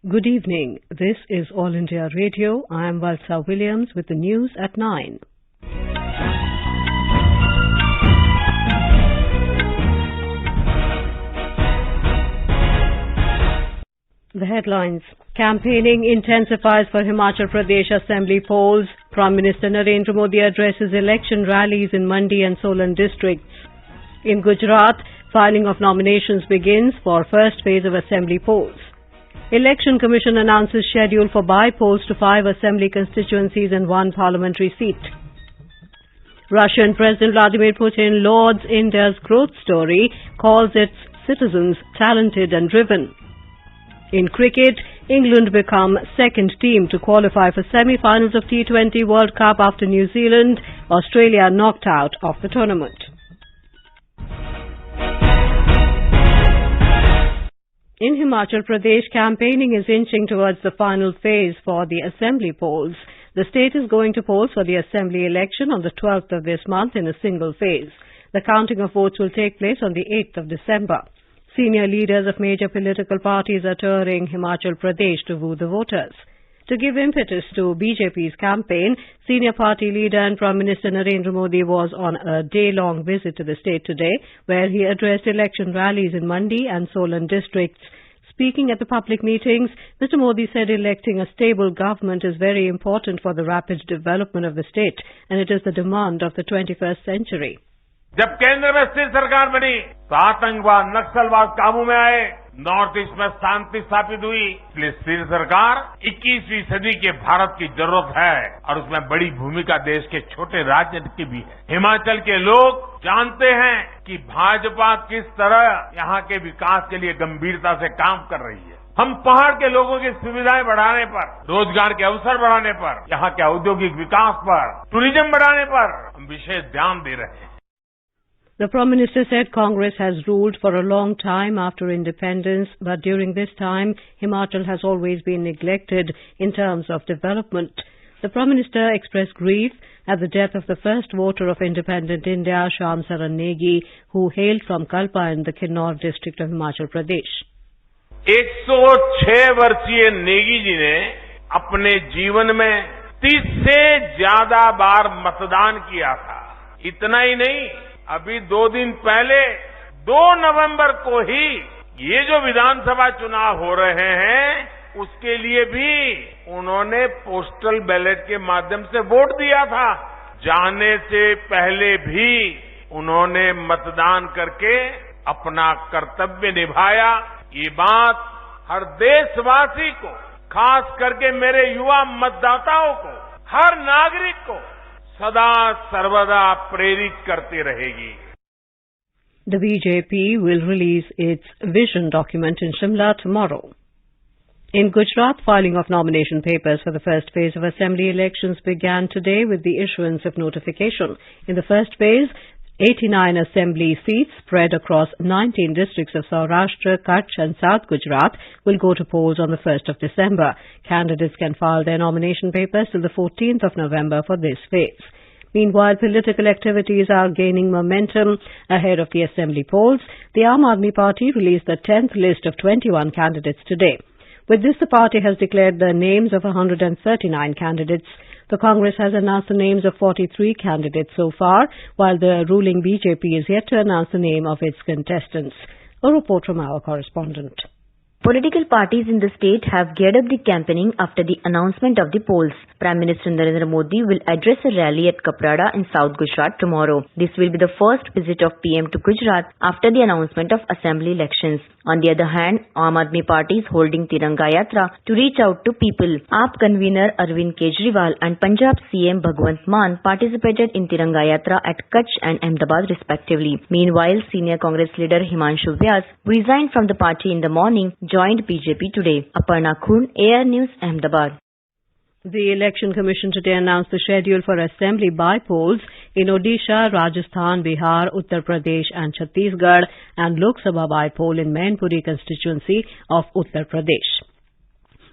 Good evening. This is All India Radio. I am Valsa Williams with the news at 9. The headlines. Campaigning intensifies for Himachal Pradesh Assembly polls. Prime Minister Narendra Modi addresses election rallies in Mandi and Solan districts. In Gujarat, filing of nominations begins for first phase of Assembly polls. Election Commission announces schedule for by-polls to 5 Assembly constituencies and 1 parliamentary seat. Russian President Vladimir Putin lauds India's growth story, calls its citizens talented and driven. In cricket, England become second team to qualify for semi-finals of T20 World Cup after New Zealand, Australia knocked out of the tournament. In Himachal Pradesh, campaigning is inching towards the final phase for the Assembly polls. The state is going to polls for the Assembly election on the 12th of this month in a single phase. The counting of votes will take place on the 8th of December. Senior leaders of major political parties are touring Himachal Pradesh to woo the voters. To give impetus to BJP's campaign, senior party leader and Prime Minister Narendra Modi was on a day-long visit to the state today, where he addressed election rallies in Mandi and Solan districts. Speaking at the public meetings, Mr. Modi said electing a stable government is very important for the rapid development of the state, and it is the demand of the 21st century. जब केंद्र में स्थिर सरकार बनी तो आतंकवाद नक्सलवाद काबू में आए, नॉर्थ ईस्ट में शांति स्थापित हुई। इसलिए स्थिर सरकार 21वीं सदी के भारत की जरूरत है और उसमें बड़ी भूमिका देश के छोटे राज्य की भी है। हिमाचल के लोग जानते हैं कि भाजपा किस तरह यहाँ के विकास के लिए गंभीरता से काम कर रही है। हम पहाड़ के लोगों की सुविधाएं बढ़ाने पर, रोजगार के अवसर बढ़ाने पर, यहाँ के औद्योगिक विकास पर, टूरिज्म बढ़ाने पर हम विशेष ध्यान दे रहे हैं। The Prime Minister said Congress has ruled for a long time after independence, but during this time, Himachal has always been neglected in terms of development. The Prime Minister expressed grief at the death of the first voter of independent India, Shyam Saran Negi, who hailed from Kalpa in the Kinnaur district of Himachal Pradesh. 106 वर्षीय नेगी जी ने अपने जीवन में 30 से ज्यादा बार मतदान किया था। इतना ही नहीं, अभी 2 दिन पहले 2 नवंबर को ही ये जो विधानसभा चुनाव हो रहे हैं उसके लिए भी उन्होंने पोस्टल बैलेट के माध्यम से वोट दिया था। जाने से पहले भी उन्होंने मतदान करके अपना कर्तव्य निभाया। ये बात हर देशवासी को, खास करके मेरे युवा मतदाताओं को, हर नागरिक को सदा सर्वदा प्रेरित करती रहेगी। The BJP will release its vision document in Shimla tomorrow. In Gujarat, filing of nomination papers for the first phase of Assembly elections began today with the issuance of notification. In the first phase, 89 Assembly seats spread across 19 districts of Saurashtra, Kutch and South Gujarat will go to polls on the 1st of December. Candidates can file their nomination papers till the 14th of November for this phase. Meanwhile, political activities are gaining momentum ahead of the Assembly polls. The Aam Aadmi Party released the 10th list of 21 candidates today. With this, the party has declared the names of 139 candidates. The Congress has announced the names of 43 candidates so far, while the ruling BJP is yet to announce the name of its contestants. A report from our correspondent. Political parties in the state have geared up the campaigning after the announcement of the polls. Prime Minister Narendra Modi will address a rally at Kaprada in South Gujarat tomorrow. This will be the first visit of PM to Gujarat after the announcement of Assembly elections. On the other hand, Aam Aadmi Party is holding Tiranga Yatra to reach out to people. AAP convener Arvind Kejriwal and Punjab CM Bhagwant Mann participated in Tiranga Yatra at Kutch and Ahmedabad respectively. Meanwhile, senior Congress leader Himanshu Vyas resigned from the party in the morning, joined BJP today. Aparna Khun, AR News, Ahmedabad. The Election Commission today announced the schedule for Assembly by-polls in Odisha, Rajasthan, Bihar, Uttar Pradesh and Chhattisgarh, and Lok Sabha by-poll in Mainpuri constituency of Uttar Pradesh.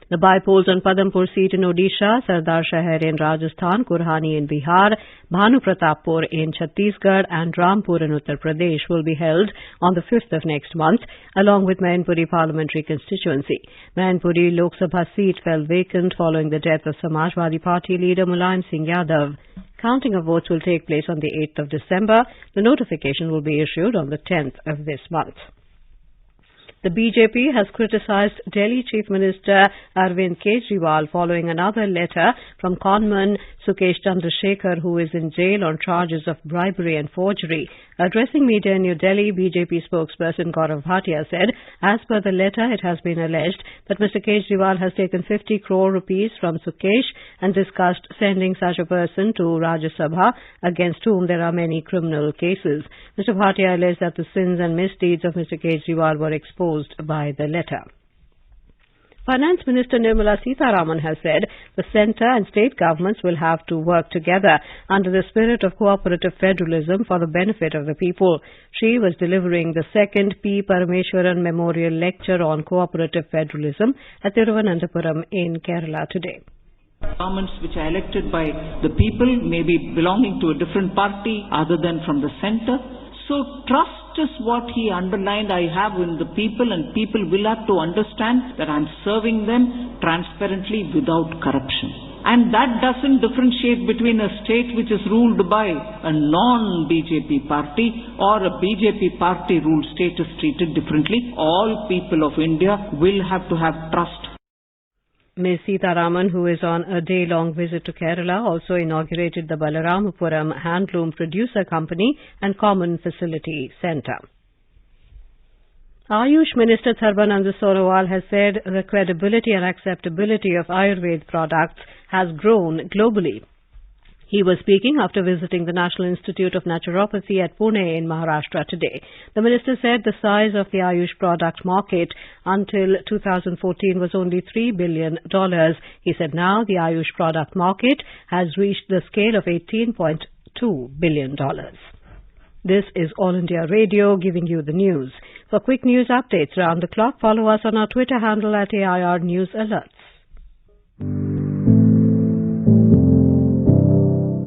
The by-polls on Padampur seat in Odisha, Sardar Shahar in Rajasthan, Kurhani in Bihar, Bhanu Pratappur in Chhattisgarh and Rampur in Uttar Pradesh will be held on the 5th of next month, along with Mainpuri parliamentary constituency. Mainpuri Lok Sabha seat fell vacant following the death of Samajwadi Party leader Mulayam Singh Yadav. Counting of votes will take place on the 8th of December. The notification will be issued on the 10th of this month. The BJP has criticized Delhi Chief Minister Arvind Kejriwal following another letter from conman Sukesh Chandrasekhar, who is in jail on charges of bribery and forgery. Addressing media in New Delhi, BJP spokesperson Gaurav Bhatia said, as per the letter, it has been alleged that Mr. Kejriwal has taken 50 crore rupees from Sukesh and discussed sending such a person to Rajya Sabha, against whom there are many criminal cases. Mr. Bhatia alleged that the sins and misdeeds of Mr. Kejriwal were exposed by the letter. Finance Minister Nirmala Sitharaman has said the centre and state governments will have to work together under the spirit of cooperative federalism for the benefit of the people. She was delivering the second P. Parameswaran Memorial Lecture on Cooperative Federalism at Thiruvananthapuram in Kerala today. Governments which are elected by the people may be belonging to a different party other than from the centre. So trust is what he underlined I have in the people, and people will have to understand that I am serving them transparently without corruption. And that doesn't differentiate between a state which is ruled by a non-BJP party or a BJP party ruled state is treated differently. All people of India will have to have trust. Ms. Sitharaman, who is on a day-long visit to Kerala, also inaugurated the Balaramapuram Handloom Producer Company and Common Facility Centre. Ayush Minister Sarbanand Sonowal has said the credibility and acceptability of Ayurveda products has grown globally. He was speaking after visiting the National Institute of Naturopathy at Pune in Maharashtra today. The minister said the size of the Ayush product market until 2014 was only $3 billion. He said now the Ayush product market has reached the scale of $18.2 billion. This is All India Radio giving you the news. For quick news updates round the clock, follow us on our Twitter handle at AIR News Alerts.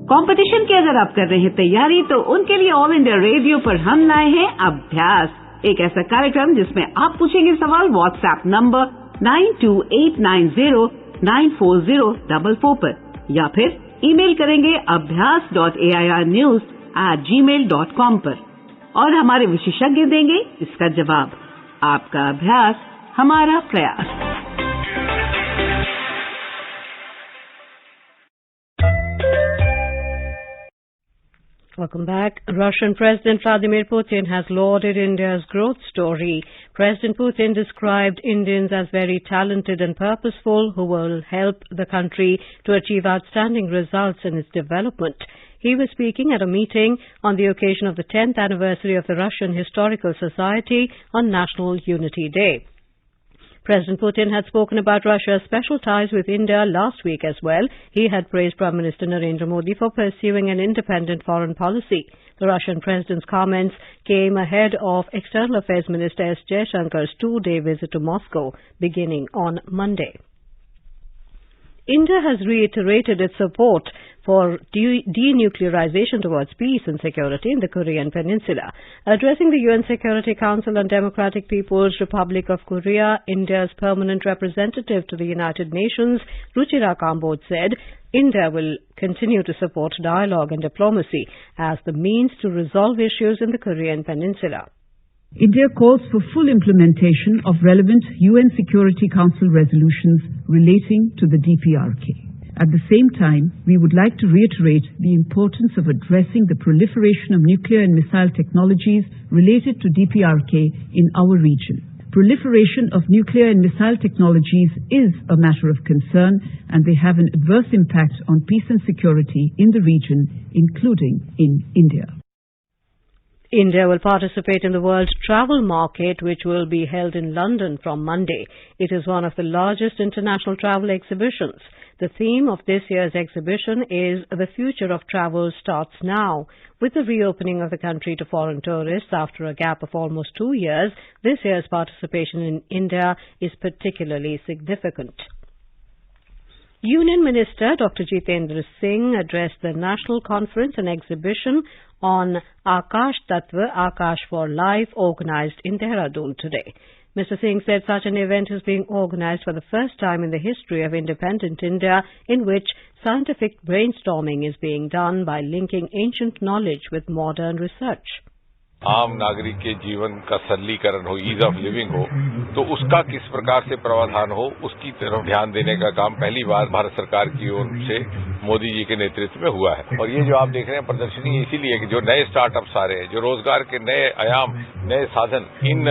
Competition की अगर आप कर रहे हैं तैयारी, तो उनके लिए ऑल इंडिया रेडियो पर हम लाए हैं अभ्यास, एक ऐसा कार्यक्रम जिसमें आप पूछेंगे सवाल व्हाट्सएप नंबर 9289094044 पर, या फिर ईमेल करेंगे abhyas.airnews@gmail.com पर, और हमारे विशेषज्ञ देंगे इसका जवाब। आपका अभ्यास हमारा प्रयास। Welcome back. Russian President Vladimir Putin has lauded India's growth story. President Putin described Indians as very talented and purposeful who will help the country to achieve outstanding results in its development. He was speaking at a meeting on the occasion of the 10th anniversary of the Russian Historical Society on National Unity Day. President Putin had spoken about Russia's special ties with India last week as well. He had praised Prime Minister Narendra Modi for pursuing an independent foreign policy. The Russian president's comments came ahead of External Affairs Minister S. Jaishankar's two-day visit to Moscow beginning on Monday. India has reiterated its support for denuclearization towards peace and security in the Korean Peninsula. Addressing the UN Security Council on Democratic People's Republic of Korea, India's permanent representative to the United Nations, Ruchira Kamboj, said India will continue to support dialogue and diplomacy as the means to resolve issues in the Korean Peninsula. India calls for full implementation of relevant UN Security Council resolutions relating to the DPRK. At the same time, we would like to reiterate the importance of addressing the proliferation of nuclear and missile technologies related to DPRK in our region. Proliferation of nuclear and missile technologies is a matter of concern, and they have an adverse impact on peace and security in the region, including in India. India will participate in the World Travel Market, which will be held in London from Monday. It is one of the largest international travel exhibitions. The theme of this year's exhibition is "The Future of Travel Starts Now." With the reopening of the country to foreign tourists after a gap of almost 2 years, this year's participation in India is particularly significant. Union Minister Dr. Jitendra Singh addressed the National Conference and Exhibition on Akash Tattva, Akash for Life, organized in Dehradun today. Mr. Singh said such an event is being organized for the first time in the history of independent India, in which scientific brainstorming is being done by linking ancient knowledge with modern research. आम नागरिक के जीवन का सरलीकरण हो, ease of living हो, तो उसका किस प्रकार से प्रावधान हो, उसकी तरफ ध्यान देने का काम पहली बार भारत सरकार की ओर से मोदी जी के नेतृत्व में हुआ है। और ये जो आप देख रहे हैं प्रदर्शनी इसीलिए कि जो नए स्टार्टअप्स आ रहे हैं, जो रोजगार के नए आयाम, नए साधन इन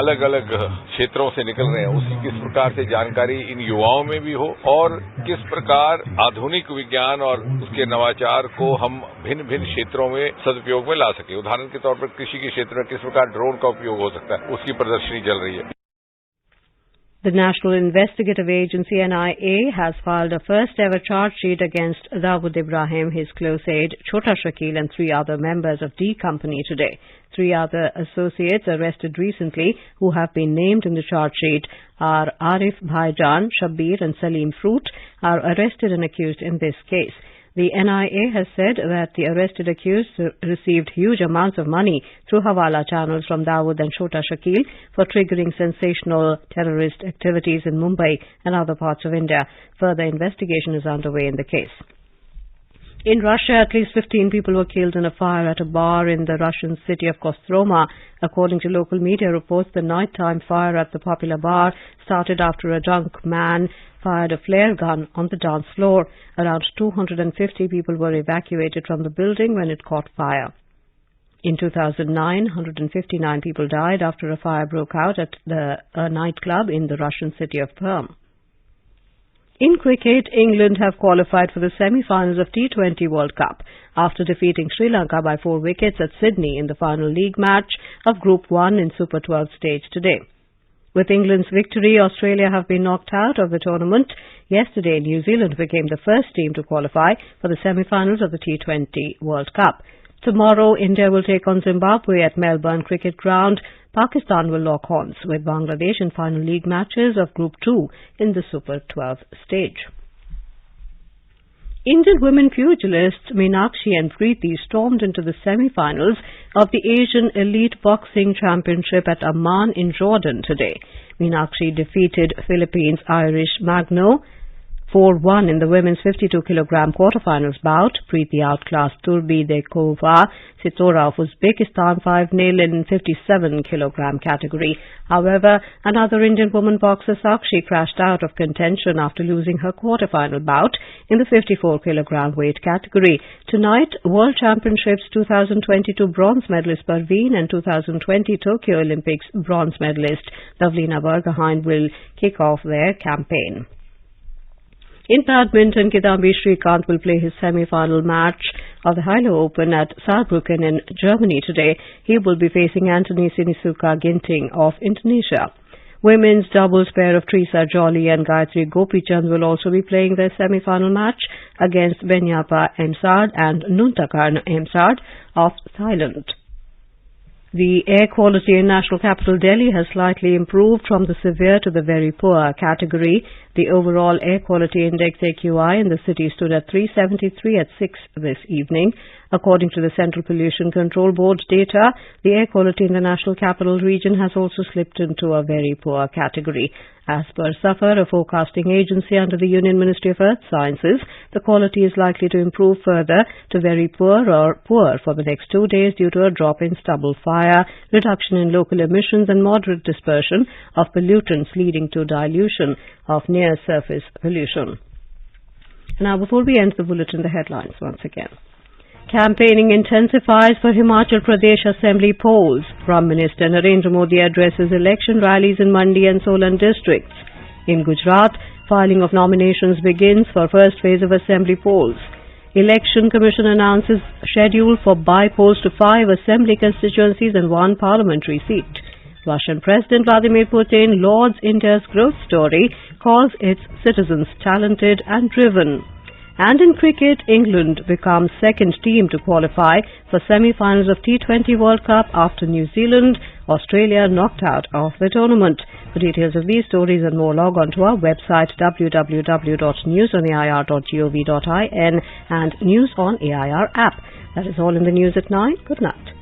अलग अलग क्षेत्रों से निकल रहे हैं, उसकी किस प्रकार से जानकारी इन युवाओं में भी हो और किस प्रकार आधुनिक विज्ञान और उसके नवाचार को हम भिन्न भिन्न क्षेत्रों में सदुपयोग में ला सके। उदाहरण के तौर पर कृषि के क्षेत्र में किस प्रकार ड्रोन का उपयोग हो सकता है, उसकी प्रदर्शनी चल रही है। The National Investigative Agency NIA has filed a first-ever charge sheet against Dawood Ibrahim, his close aide Chota Shakil and 3 other members of D Company today. 3 other associates arrested recently who have been named in the charge sheet are Arif Bhaijan, Shabbir and Salim Fruit are arrested and accused in this case. The NIA has said that the arrested accused received huge amounts of money through Hawala channels from Dawood and Chota Shakil for triggering sensational terrorist activities in Mumbai and other parts of India. Further investigation is underway in the case. In Russia, at least 15 people were killed in a fire at a bar in the Russian city of Kostroma. According to local media reports, the nighttime fire at the popular bar started after a drunk man fired a flare gun on the dance floor. Around 250 people were evacuated from the building when it caught fire. In 2009, 159 people died after a fire broke out at a nightclub in the Russian city of Perm. In cricket, England have qualified for the semi-finals of T20 World Cup after defeating Sri Lanka by 4 wickets at Sydney in the final league match of Group 1 in Super 12 stage today. With England's victory, Australia have been knocked out of the tournament. Yesterday, New Zealand became the first team to qualify for the semi-finals of the T20 World Cup. Tomorrow, India will take on Zimbabwe at Melbourne Cricket Ground. Pakistan will lock horns with Bangladesh in final league matches of Group 2 in the Super 12 stage. Indian women pugilists Meenakshi and Preeti stormed into the semi-finals of the Asian Elite Boxing Championship at Amman in Jordan today. Meenakshi defeated Philippines' Irish Magno 4-1 in the women's 52-kilogram quarterfinals bout. Preeti outclassed Turbidekova Sitora of Uzbekistan 5-0 in 57-kilogram category. However, another Indian woman boxer, Sakshi, crashed out of contention after losing her quarterfinal bout in the 54-kilogram weight category. Tonight, World Championships 2022 bronze medalist Parveen and 2020 Tokyo Olympics bronze medalist Davlina Berghain will kick off their campaign. In badminton, Kidambi Srikanth will play his semi-final match of the Hilo Open at Saarbrücken in Germany today. He will be facing Anthony Sinisuka Ginting of Indonesia. Women's doubles pair of Teresa Jolly and Gayatri Gopichand will also be playing their semi-final match against Benyapa Emsard and Nuntakarn Emsard of Thailand. The air quality in national capital Delhi has slightly improved from the severe to the very poor category. The overall air quality index AQI in the city stood at 373 at 6 this evening. According to the Central Pollution Control Board data, the air quality in the national capital region has also slipped into a very poor category. As per SAFAR, a forecasting agency under the Union Ministry of Earth Sciences, the quality is likely to improve further to very poor or poor for the next 2 days due to a drop in stubble fire, reduction in local emissions and moderate dispersion of pollutants leading to dilution of near-surface pollution. Now, before we end the bulletin, the headlines once again. Campaigning intensifies for Himachal Pradesh Assembly polls. Prime Minister Narendra Modi addresses election rallies in Mandi and Solan districts. In Gujarat, filing of nominations begins for first phase of Assembly polls. Election Commission announces schedule for by-polls to 5 Assembly constituencies and 1 parliamentary seat. Russian President Vladimir Putin lauds India's growth story, calls its citizens talented and driven. And in cricket, England becomes second team to qualify for semi-finals of T20 World Cup after New Zealand, Australia knocked out of the tournament. For details of these stories and more, log on to our website www.newsonair.gov.in and News on AIR app. That is all in the news at 9. Good night.